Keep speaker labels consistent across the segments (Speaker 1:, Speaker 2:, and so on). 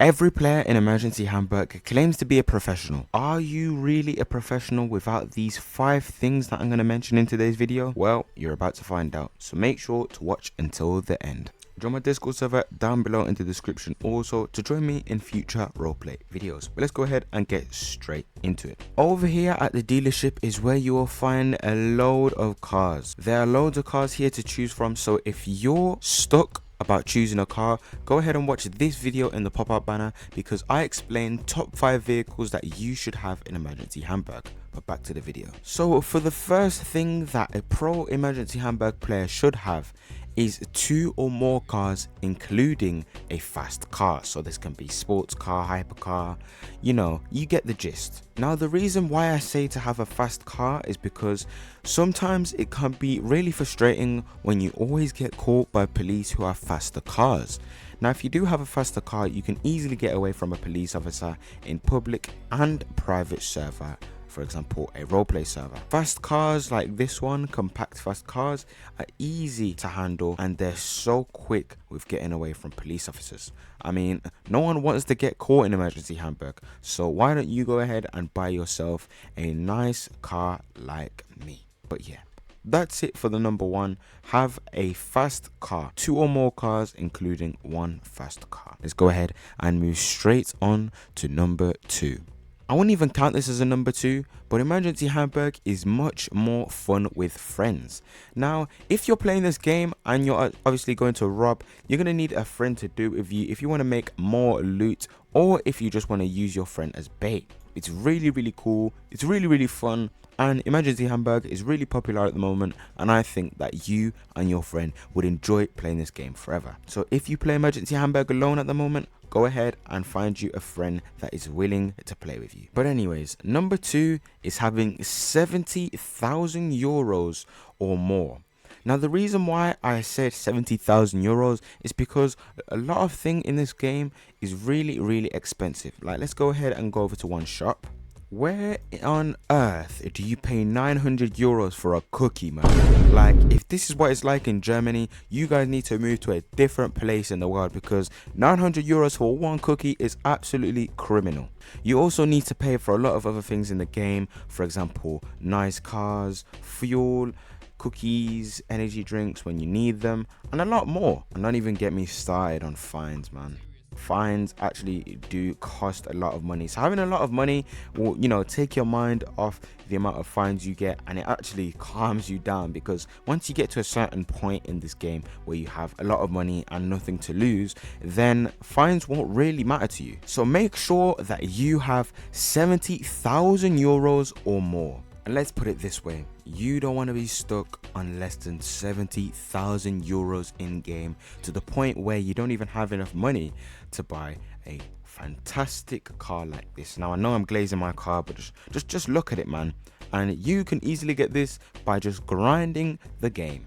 Speaker 1: Every player in Emergency Hamburg claims to be a professional. Are you really a professional without these 5 things that I'm going to mention in today's video? Well, you're about to find out, so make sure to watch until the end. Join my Discord server down below in the description also to join me in future roleplay videos. But let's go ahead and get straight into it. Over here at the dealership is where you will find a load of cars. There are loads of cars here to choose from, so if you're stuck about choosing a car, go ahead and watch this video in the pop-up banner because I explain top 5 vehicles that you should have in Emergency Hamburg. But back to the video. So for the first thing that a pro Emergency Hamburg player should have is 2 or more cars, including a fast car. So this can be sports car, hypercar, you get the gist. Now the reason why I say to have a fast car is because sometimes it can be really frustrating when you always get caught by police who have faster cars. Now if you do have a faster car, you can easily get away from a police officer in public and private server. For example, a roleplay server. Fast cars like this one, compact fast cars, are easy to handle and they're so quick with getting away from police officers. I mean, no one wants to get caught in Emergency Hamburg, so why don't you go ahead and buy yourself a nice car like me? But yeah, that's it for the number 1. Have a fast car. 2 or more cars, including 1 fast car. Let's go ahead and move straight on to number 2. I wouldn't even count this as a number 2, but Emergency Hamburg is much more fun with friends. Now, if you're playing this game and you're obviously going to rob, you're going to need a friend to do it with you if you want to make more loot or if you just want to use your friend as bait. It's really cool, it's really fun, and Emergency Hamburg is really popular at the moment, and I think that you and your friend would enjoy playing this game forever. So if you play Emergency Hamburg alone at the moment, go ahead and find you a friend that is willing to play with you. But anyways, number 2 is having 70,000 euros or more. Now the reason why I said 70,000 euros is because a lot of thing in this game is really expensive. Like, let's go ahead and go over to one shop. Where on earth do you pay 900 euros for a cookie, man? Like, if this is what it's like in Germany, you guys need to move to a different place in the world because 900 euros for one cookie is absolutely criminal. You also need to pay for a lot of other things in the game. For example, nice cars, fuel, cookies, energy drinks when you need them, and a lot more. And don't even get me started on fines, man. Fines actually do cost a lot of money, so having a lot of money will take your mind off the amount of fines you get, and it actually calms you down because once you get to a certain point in this game where you have a lot of money and nothing to lose, then fines won't really matter to you. So make sure that you have 70,000 euros or more. And let's put it this way, you don't want to be stuck on less than 70,000 euros in game to the point where you don't even have enough money to buy a fantastic car like this. Now I know I'm glazing my car, but just look at it, man, and you can easily get this by just grinding the game.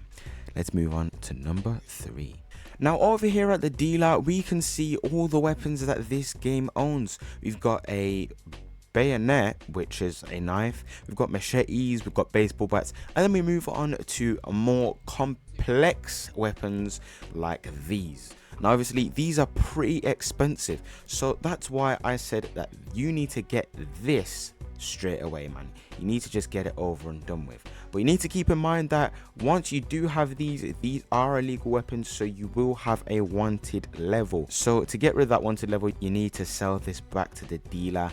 Speaker 1: Let's move on to number 3. Now over here at the dealer, we can see all the weapons that this game owns. We've got a bayonet, which is a knife, we've got machetes, we've got baseball bats, and then we move on to more complex weapons like these. Now obviously these are pretty expensive, so that's why I said that you need to get this straight away, man. You need to just get it over and done with. But you need to keep in mind that once you do have these are illegal weapons, so you will have a wanted level. So to get rid of that wanted level, you need to sell this back to the dealer.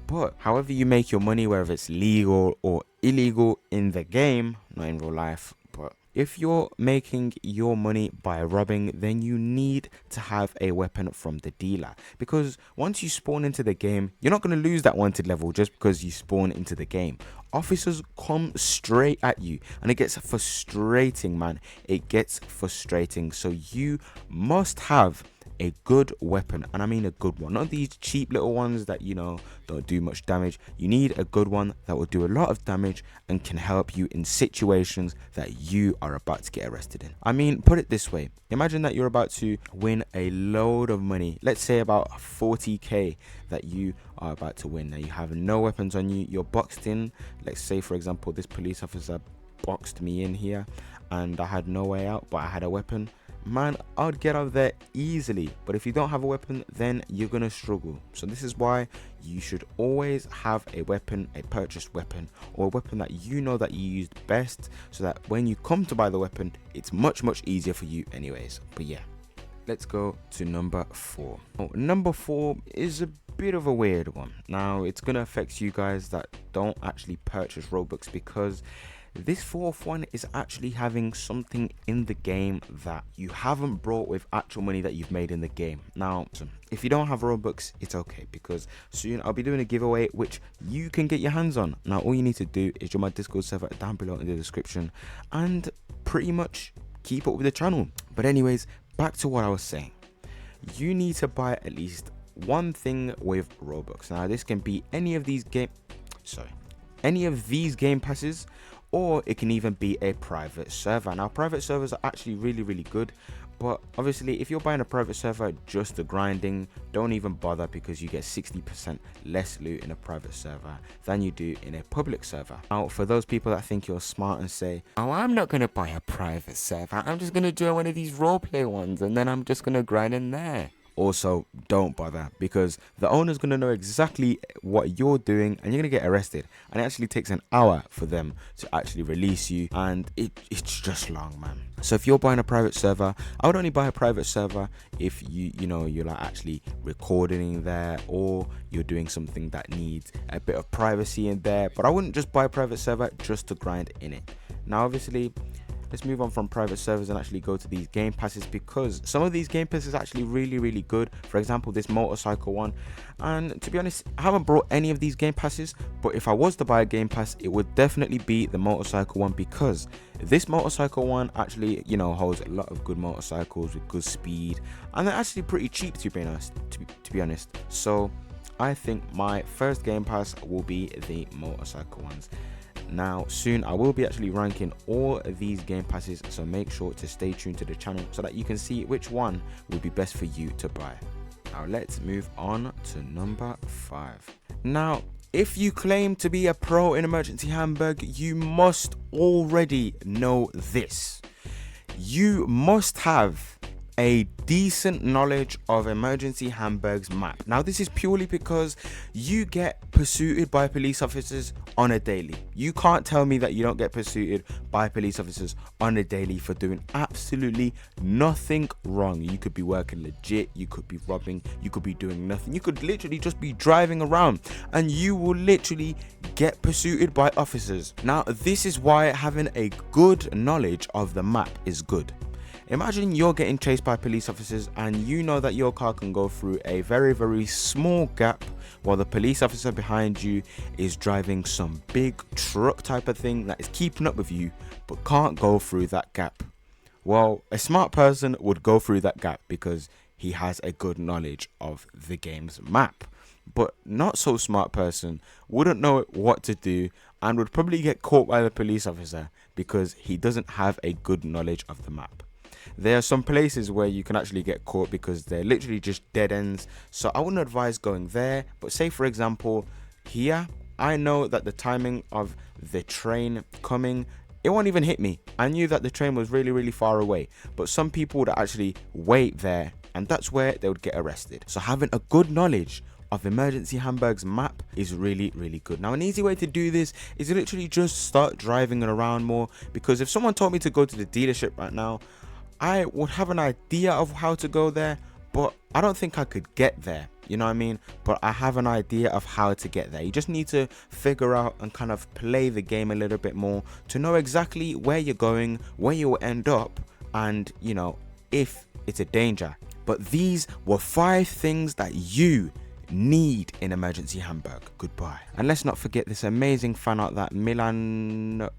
Speaker 1: But however you make your money, whether it's legal or illegal in the game, not in real life, but if you're making your money by robbing, then you need to have a weapon from the dealer, because once you spawn into the game, you're not going to lose that wanted level just because you spawn into the game. Officers come straight at you and it gets frustrating, man. It gets frustrating. So you must have a good weapon, and I mean a good one, not these cheap little ones that don't do much damage. You need a good one that will do a lot of damage and can help you in situations that you are about to get arrested in. I mean, put it this way, imagine that you're about to win a load of money, let's say about 40k that you are about to win. Now you have no weapons on you, you're boxed in. Let's say for example this police officer boxed me in here and I had no way out, but I had a weapon. man, I'd get out there easily. But if you don't have a weapon, then you're gonna struggle. So this is why you should always have a weapon, a purchased weapon, or a weapon that you know that you used best, so that when you come to buy the weapon, it's much easier for you anyways. But yeah, let's go to number 4. Number 4 is a bit of a weird one. Now, it's gonna affect you guys that don't actually purchase Robux, because this fourth one is actually having something in the game that you haven't brought with actual money that you've made in the game. Now, if you don't have Robux, it's okay, because soon I'll be doing a giveaway which you can get your hands on. Now, all you need to do is join my Discord server down below in the description and pretty much keep up with the channel. But anyways, back to what I was saying. You need to buy at least one thing with Robux. Now, this can be any of these game passes, or it can even be a private server. Now, private servers are actually really good, but obviously if you're buying a private server just to grinding, don't even bother, because you get 60% less loot in a private server than you do in a public server. Now, for those people that think you're smart and say, oh, I'm not gonna buy a private server, I'm just gonna do one of these roleplay ones and then I'm just gonna grind in there. Also, don't bother, because the owner's going to know exactly what you're doing and you're going to get arrested, and it actually takes an hour for them to actually release you, and it's just long, man. So if you're buying a private server, I would only buy a private server if you're like actually recording there, or you're doing something that needs a bit of privacy in there. But I wouldn't just buy a private server just to grind in it. Now, obviously, let's move on from private servers and actually go to these game passes, because some of these game passes are actually really good. For example, this motorcycle one, and to be honest, I haven't brought any of these game passes, but if I was to buy a game pass, it would definitely be the motorcycle one, because this motorcycle one actually holds a lot of good motorcycles with good speed, and they're actually pretty cheap, to be honest. So I think my first game pass will be the motorcycle ones. Now, soon I will be actually ranking all of these game passes, so make sure to stay tuned to the channel so that you can see which one would be best for you to buy. Now, let's move on to number 5. Now, if you claim to be a pro in Emergency Hamburg, you must already know this. You must have a decent knowledge of Emergency Hamburg's map. Now, this is purely because you get pursued by police officers on a daily. You can't tell me that you don't get pursued by police officers on a daily for doing absolutely nothing wrong. You could be working legit, you could be robbing, you could be doing nothing, you could literally just be driving around, and you will literally get pursued by officers. Now, this is why having a good knowledge of the map is good. Imagine you're getting chased by police officers and you know that your car can go through a very small gap, while the police officer behind you is driving some big truck type of thing that is keeping up with you but can't go through that gap. Well, a smart person would go through that gap because he has a good knowledge of the game's map. But not so smart person wouldn't know what to do and would probably get caught by the police officer because he doesn't have a good knowledge of the map. There are some places where you can actually get caught because they're literally just dead ends, so I wouldn't advise going there. But say, for example, here, I know that the timing of the train coming, it won't even hit me. I knew that the train was really far away, but some people would actually wait there, and that's where they would get arrested. So having a good knowledge of Emergency Hamburg's map is really good. Now, an easy way to do this is to literally just start driving it around more, because if someone told me to go to the dealership right now, I would have an idea of how to go there, but I don't think I could get there, you know what I mean? But I have an idea of how to get there. You just need to figure out and kind of play the game a little bit more to know exactly where you're going, where you'll end up, and if it's a danger. But these were 5 things that you need in Emergency Hamburg. Goodbye. And let's not forget this amazing fan art that Milanodicus,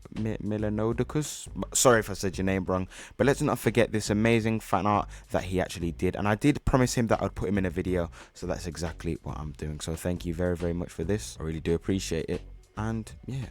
Speaker 1: sorry if I said your name wrong, but let's not forget this amazing fan art that he actually did, and I did promise him that I'd put him in a video, so that's exactly what I'm doing. So thank you very much for this. I really do appreciate it, and yeah.